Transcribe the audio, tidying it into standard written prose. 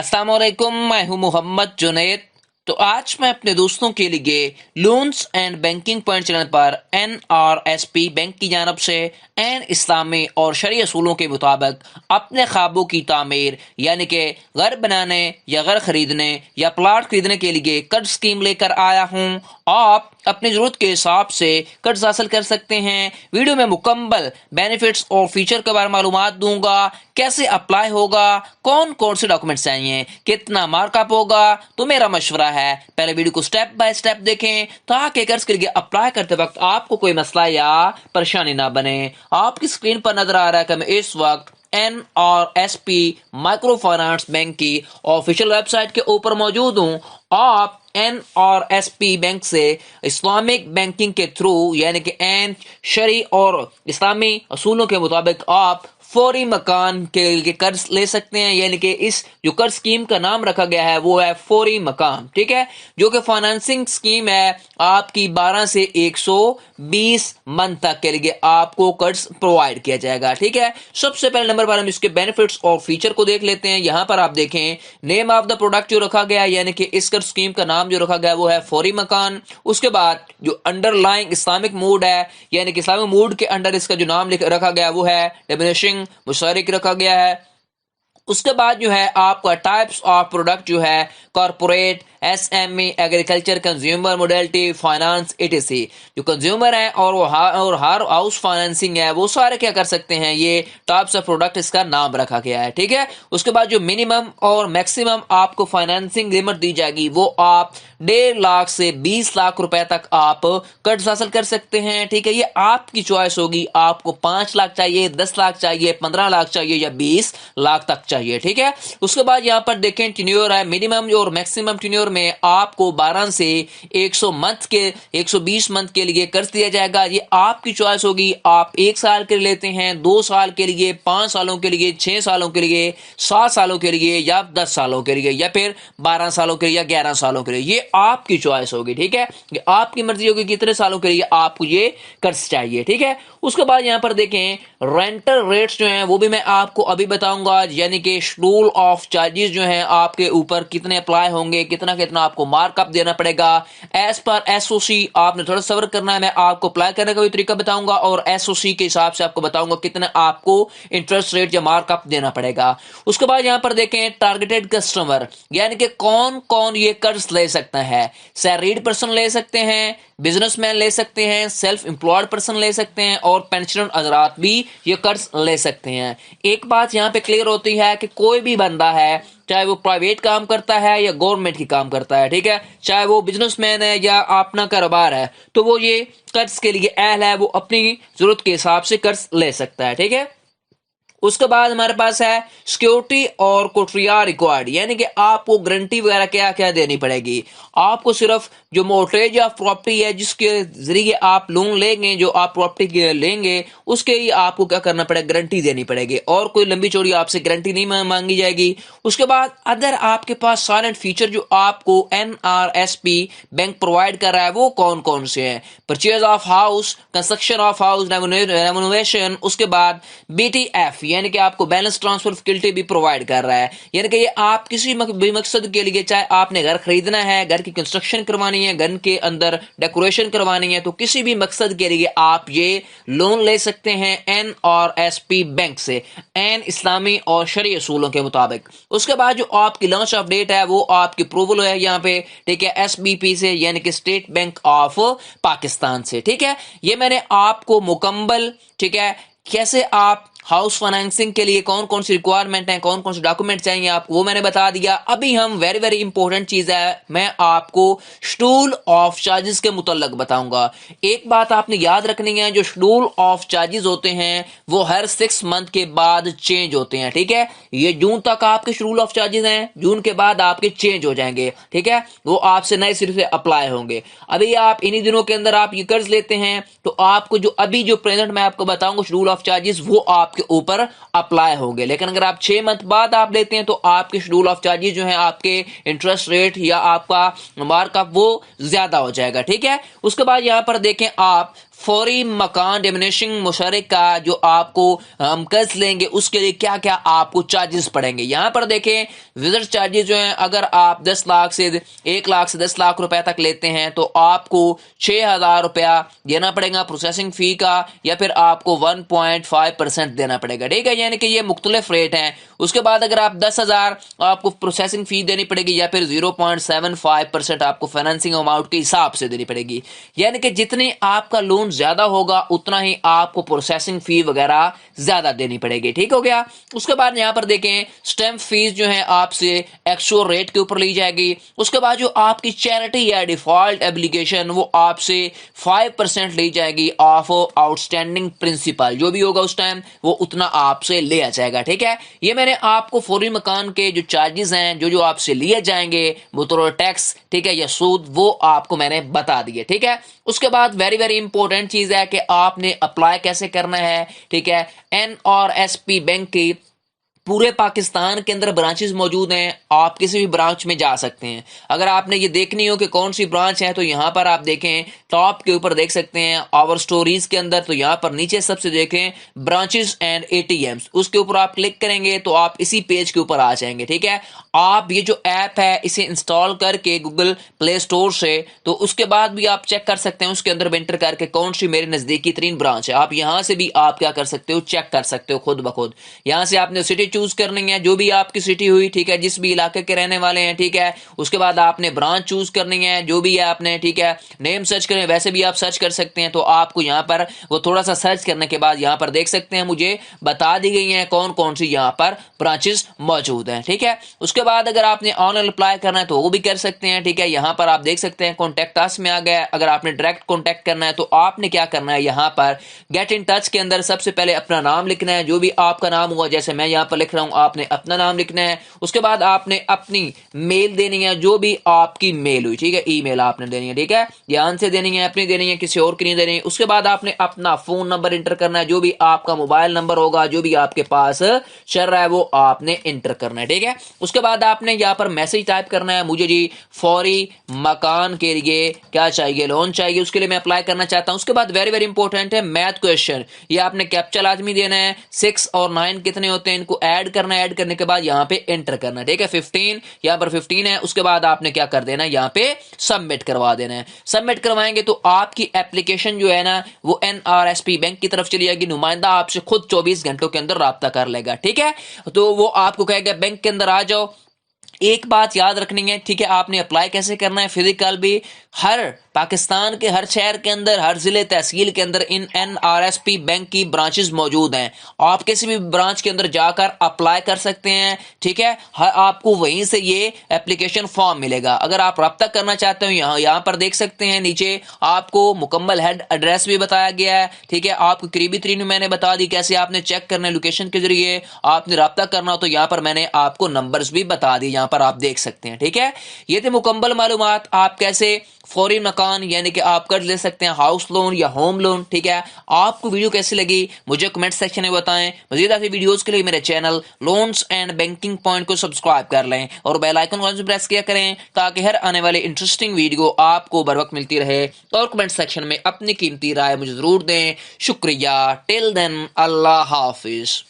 अस्सलाम वालेकुम, मैं हूं मोहम्मद जुनैद। तो आज मैं अपने दोस्तों के लिए loans and banking point channel पर NRSP बैंक की जानब से एन इस्लामी और शरई असूलों के मुताबिक अपने ख्वाबों की तामीर यानी कि घर बनाने या घर खरीदने या प्लाट खरीदने के लिए कर्ज स्कीम लेकर आया हूं। आप अपनी ज़रूरत के हिसाब से कर्ज हासिल कर सकते हैं। वीडियो में मुकम्मल बेनिफिट्स और फीचर के बारे में मालूमात दूंगा, कैसे अप्लाई होगा, कौन कौन से डॉक्यूमेंट्स चाहिए, कितना मार्कअप होगा। तो मेरा मशवरा है पहले वीडियो को स्टेप बाय स्टेप देखें ताकि कर्ज के लिए अप्लाई करते वक्त आपको कोई मसला या परेशानी ना बने। आपकी स्क्रीन पर नजर आ रहा है कि मैं इस वक्त NRSP माइक्रो फाइनेंस बैंक की ऑफिशियल वेबसाइट के ऊपर मौजूद हूँ। आप NRSP बैंक से इस्लामिक बैंकिंग के थ्रू यानी कि एन शरी और इस्लामी असूलों के मुताबिक आप फौरी मकान के लिए कर्ज ले सकते हैं। यानी कि इस जो कर्ज स्कीम का नाम रखा गया है वो है फौरी मकान, ठीक है, जो कि फाइनेंसिंग स्कीम है आपकी 12 से 120 मंथ तक के लिए आपको कर्ज प्रोवाइड किया जाएगा, ठीक है। सबसे पहले नंबर पर हम इसके बेनिफिट्स और फीचर को देख लेते हैं। यहाँ पर आप देखें नेम ऑफ द प्रोडक्ट जो रखा गया है यानी कि इस कर्ज स्कीम का नाम जो रखा गया वो है फौरी मकान। उसके बाद जो अंडरलाइंग इस्लामिक मूड है यानी कि इस्लामिक मूड के अंडर इसका जो नाम रखा गया वो है डिमिनिशिंग मुशारिक रखा गया है। उसके बाद जो है आपका टाइप्स ऑफ प्रोडक्ट जो है corporate, SME, agriculture, consumer, modality, finance, etc। जो कंज्यूमर है और हर हाउस फाइनेंसिंग है वो सारे क्या कर सकते हैं, ये टाइप्स ऑफ प्रोडक्ट इसका नाम रखा गया है, ठीक है। उसके बाद जो मिनिमम और मैक्सिमम आपको फाइनेंसिंग लिमिट दी जाएगी वो आप 1.5 लाख से 20 लाख रुपए तक आप कर्ज हासिल कर सकते हैं, ठीक है। ये आपकी चॉइस होगी, आपको 5 लाख चाहिए, 10 लाख चाहिए, 15 लाख चाहिए या 20 लाख तक चाहिए, ठीक है। उसके बाद यहाँ पर देखें टेन्योर है, मिनिमम और मैक्सिमम टेन्योर में आपको 12 से 120 मंथ के लिए कर्ज दिया जाएगा। ये आपकी चॉइस होगी, आप 1 साल के लिए लेते हैं, 2 साल के लिए, 5 सालों के लिए, 6 सालों के लिए, 7 सालों के लिए या 10 सालों के लिए या फिर 12 सालों के लिए या 11 सालों के लिए, ये आपकी चॉइस होगी, ठीक है। ये आपकी मर्जी होगी कितने सालों के लिए आपको ये कर्ज चाहिए, ठीक है। उसके बाद यहां पर देखें रेंटल रेट्स जो हैं वो भी मैं आपको अभी बताऊंगा, यानी कि शेड्यूल ऑफ चार्जेस जो हैं आपके ऊपर कितने अप्लाई होंगे, कितना कितना आपको मार्कअप देना पड़ेगा। एज पर SOC आपने थोड़ा सब्र करना है, मैं आपको अप्लाई करने का भी तरीका बताऊंगा और SOC के हिसाब से आपको बताऊंगा कितना आपको इंटरेस्ट रेट या मार्कअप देना पड़ेगा। उसके बाद यहां पर देखें टारगेटेड कस्टमर यानी कि कौन कौन ये कर्ज ले सकता है। सैलरीड पर्सन ले सकते हैं, बिजनेसमैन ले सकते हैं, सेल्फ एम्प्लॉयड पर्सन ले सकते हैं और पेंशनर हजरात भी ये कर्ज ले सकते हैं। एक बात यहाँ पे क्लियर होती है कि कोई भी बंदा है चाहे वो प्राइवेट काम करता है या गवर्नमेंट की काम करता है, ठीक है, चाहे वो बिजनेसमैन है या अपना कारोबार है, तो वो ये कर्ज के लिए अहल है, वो अपनी जरूरत के हिसाब से कर्ज ले सकता है, ठीक है। उसके बाद हमारे पास है सिक्योरिटी और कोटरिया रिक्वायर्ड यानी कि आपको गारंटी वगैरह क्या क्या देनी पड़ेगी। आपको सिर्फ जो मोर्टगेज या प्रॉपर्टी है जिसके जरिए आप लोन लेंगे, जो आप प्रॉपर्टी लेंगे उसके ही आपको क्या करना पड़ेगा, गारंटी देनी पड़ेगी और कोई लंबी चौड़ी आपसे गारंटी नहीं मांगी जाएगी। उसके बाद अदर आपके पास साइलेंट फीचर जो आपको NRSP बैंक प्रोवाइड कर रहा है वो कौन कौन से हैं। Purchase of house, construction of house, renovation, उसके बाद BTF यानी कि आपको बैलेंस ट्रांसफर फैसिलिटी भी प्रोवाइड कर रहा है। यानी कि ये आप किसी भी मकसद के लिए, चाहे आपने घर खरीदना है, घर की कंस्ट्रक्शन करवानी है, घर के अंदर डेकोरेशन करवानी है, तो किसी भी मकसद के लिए आप ये लोन ले सकते हैं NRSP बैंक से एन इस्लामी और शरई असूलों के मुताबिक। उसके बाद जो आपकी लॉन्च ऑफ डेट है वो आपकी अप्रूवल है यहाँ पे, ठीक है, SBP से यानी कि स्टेट बैंक ऑफ पाकिस्तान से, ठीक है। ये मैंने आपको मुकम्मल, ठीक है, कैसे आप हाउस फाइनेंसिंग के लिए कौन कौन सी रिक्वायरमेंट है, कौन कौन से डॉक्यूमेंट चाहिए आपको, वो मैंने बता दिया। अभी हम वेरी वेरी इंपॉर्टेंट चीज है, मैं आपको शेड्यूल ऑफ चार्जेस के मुतल्लक बताऊंगा। एक बात आपने याद रखनी है, जो शेड्यूल ऑफ चार्जेस होते हैं वो हर 6 मंथ के बाद चेंज होते हैं, ठीक है। ये जून तक आपके शेड्यूल ऑफ चार्जेस हैं, जून के बाद आपके चेंज हो जाएंगे, ठीक है, वो आपसे नए सिरे से अप्लाई होंगे। अभी आप इन्हीं दिनों के अंदर आप ये कर्ज लेते हैं तो आपको जो अभी जो प्रेजेंट मैं आपको बताऊंगा शेड्यूल ऑफ चार्जेस वो आपके ऊपर अप्लाई होंगे। लेकिन अगर आप 6 मंथ बाद आप लेते हैं तो आपके शेड्यूल ऑफ चार्जेस जो है, आपके इंटरेस्ट रेट या आपका मार्कअप वो ज्यादा हो जाएगा, ठीक है। उसके बाद यहां पर देखें आप فوری مکان ڈیمونیشنگ مشارک کا جو آپ کو ہم قرض لیں گے اس کے لیے کیا کیا آپ کو چارجز پڑیں گے. یہاں پر دیکھیں وزٹ چارجز جو ہیں اگر آپ 1 لاکھ سے 10 لاکھ روپے تک لیتے ہیں تو آپ کو 6,000 روپیہ دینا پڑے گا پروسیسنگ فی کا, یا پھر آپ کو 1.5% دینا پڑے گا. ٹھیک ہے, یعنی کہ یہ مختلف ریٹ ہیں. اس کے بعد اگر آپ 10,000 آپ کو پروسیسنگ فی دینی پڑے گی, یا پھر 0.75% آپ کو فائنینسنگ اماؤنٹ کے حساب سے دینی پڑے گی. یعنی کہ جتنی آپ کا لون زیادہ ہوگا اتنا ہی آپ کو پروسیسنگ فی وغیرہ زیادہ دینی پڑے گی. ٹھیک ہو گیا. اس کے بعد یہاں پر دیکھیں سٹیمپ فیس جو ہے آپ سے ایکچوئل ریٹ کے اوپر لی جائے گی. اس کے بعد جو آپ کی چیریٹی یا ڈیفالٹ ایبلیگیشن وہ آپ سے 5% لی جائے گی آف آؤٹ اسٹینڈنگ پرنسپل, جو بھی ہوگا اس ٹائم وہ اتنا آپ سے لیا جائے گا. ٹھیک ہے, یہ میں نے آپ کو فوری مکان کے جو چارجز ہیں جو آپ سے لیے جائیں گے بطور ٹیکس, ٹھیک ہے, یا سود, وہ آپ کو میں نے بتا دیے. ٹھیک ہے. اس کے بعد ویری امپورٹنٹ چیز ہے کہ آپ نے اپلائی کیسے کرنا ہے. ٹھیک ہے, NRSP بینک کی پورے پاکستان کے اندر برانچز موجود ہیں. آپ کسی بھی برانچ میں جا سکتے ہیں. اگر آپ نے یہ دیکھنی ہو کہ کون سی برانچ ہے تو یہاں پر آپ دیکھیں ٹاپ کے اوپر دیکھ سکتے ہیں آور سٹوریز کے اندر, تو یہاں پر نیچے سب سے دیکھیں برانچز اینڈ ATMs, اس کے اوپر آپ کلک کریں گے تو آپ اسی پیج کے اوپر آ جائیں گے. ٹھیک ہے, آپ یہ جو ایپ ہے اسے انسٹال کر کے گوگل پلے اسٹور سے, تو اس کے بعد بھی آپ چیک کر سکتے ہیں اس کے اندر انٹر کر کے کون سی میرے نزدیکی ترین برانچ ہے. آپ یہاں سے بھی آپ کیا کر سکتے ہو, چیک کر سکتے ہو خود بخود. یہاں سے آپ نے سٹی چوز کرنی ہے, جو بھی آپ کی سٹی ہوئی, ٹھیک ہے, جس بھی علاقے کے رہنے والے ہیں. ٹھیک ہے, اس کے بعد آپ نے برانچ چوز کرنی ہے, جو بھی ہے آپ نے. ٹھیک ہے, نیم سرچ کریں, ویسے بھی آپ سرچ کر سکتے ہیں. تو آپ کو یہاں پر وہ تھوڑا سا سرچ کرنے کے بعد یہاں پر دیکھ سکتے ہیں مجھے بتا دی گئی ہیں کون کون سی یہاں پر برانچز موجود ہیں. ٹھیک ہے, اس کے بعد اگر آپ نے آن لائن اپلائی کرنا ہے تو وہ بھی کر سکتے ہیں. ٹھیک ہے, یہاں پر آپ دیکھ سکتے ہیں کانٹیکٹ اس میں آ گیا. اگر آپ نے ڈائریکٹ کانٹیکٹ کرنا ہے تو آپ نے کیا کرنا ہے, یہاں پر گیٹ ان ٹچ کے اندر سب سے پہلے اپنا نام لکھنا ہے, جو بھی آپ کا نام ہوا, جیسے میں یہاں پر لکھ رہا ہوں, آپ نے اپنا نام لکھنا ہے. اس کے بعد آپ نے اپنی میل دینی ہے, جو بھی آپ کی میل ہوئی. ٹھیک ہے, ای میل آپ نے دینی ہے. ٹھیک ہے, دھیان سے دینی ہے, اپنی دینی ہے, کسی اور کی نہیں دینی ہے. اس کے بعد آپ نے اپنا فون نمبر انٹر کرنا ہے, جو بھی آپ کا موبائل نمبر ہوگا, جو بھی آپ کے پاس چل رہا ہے وہ آپ نے انٹر کرنا ہے. ٹھیک ہے, اس کے بعد آپ نے یہاں پر میسج ٹائپ کرنا ہے, مجھے جی فوری مکان کے لیے کیا چاہیے, لون چاہیے, اس کے لیے میں اپلائی کرنا چاہتا ہوں. اس کے بعد ویری امپورٹنٹ ہے میتھ کویشچن, یہ آپ نے کیپچا لازمی دینا ہے. 6 اور 9 کتنے ہوتے ہیں, ان کو ایڈ کرنا ہے, ایڈ کرنے کے بعد یہاں پہ انٹر کرنا ہے. ٹھیک ہے, 15 یہاں پر 15 ہے. اس کے بعد آپ نے کیا کر دینا ہے, یہاں پہ سبمٹ کروا دینا ہے. سبمٹ کروائیں گے تو آپ کی اپلیکیشن جو ہے نا وہ NRSP بینک کی طرف چلی جائے گی. نمائندہ آپ سے خود 24 گھنٹوں کے اندر رابطہ کر لے گا. ٹھیک ہے, تو وہ آپ کو کہے گا بینک کے اندر آ جاؤ. ایک بات یاد رکھنی ہے, ٹھیک ہے, آپ نے اپلائی کیسے کرنا ہے, فزیکل بھی ہر پاکستان کے ہر شہر کے اندر, ہر ضلع تحصیل کے اندر ان NRSP بینک کی برانچز موجود ہیں. آپ کسی بھی برانچ کے اندر جا کر اپلائی کر سکتے ہیں. ٹھیک ہے, آپ کو وہیں سے یہ اپلیکیشن فارم ملے گا. اگر آپ رابطہ کرنا چاہتے ہو, یہاں پر دیکھ سکتے ہیں نیچے آپ کو مکمل ہیڈ ایڈریس بھی بتایا گیا ہے. ٹھیک ہے, آپ کو قریبی ترین میں نے بتا دی کیسے آپ نے چیک کرنا ہے, لوکیشن کے ذریعے آپ نے رابطہ کرنا ہو تو یہاں پر میں نے آپ کو نمبرز بھی بتا دی, یہاں پر آپ دیکھ سکتے ہیں. ٹھیک ہے, یہ تھے مکمل معلومات آپ کیسے فوری مکان یعنی کہ آپ قرض لے سکتے ہیں, ہاؤس لون یا ہوم لون. ٹھیک ہے, آپ کو ویڈیو کیسی لگی مجھے کمنٹ سیکشن میں بتائیں. مزید ایسی ویڈیوز کے لیے میرے channel loans and banking point کو سبسکرائب کر لیں اور بیل آئیکن کو پریس کیا کریں تاکہ ہر آنے والے انٹرسٹنگ ویڈیو آپ کو بر وقت ملتی رہے. اور کمنٹ سیکشن میں اپنی قیمتی رائے مجھے ضرور دیں. شکریہ. ٹل دین اللہ حافظ.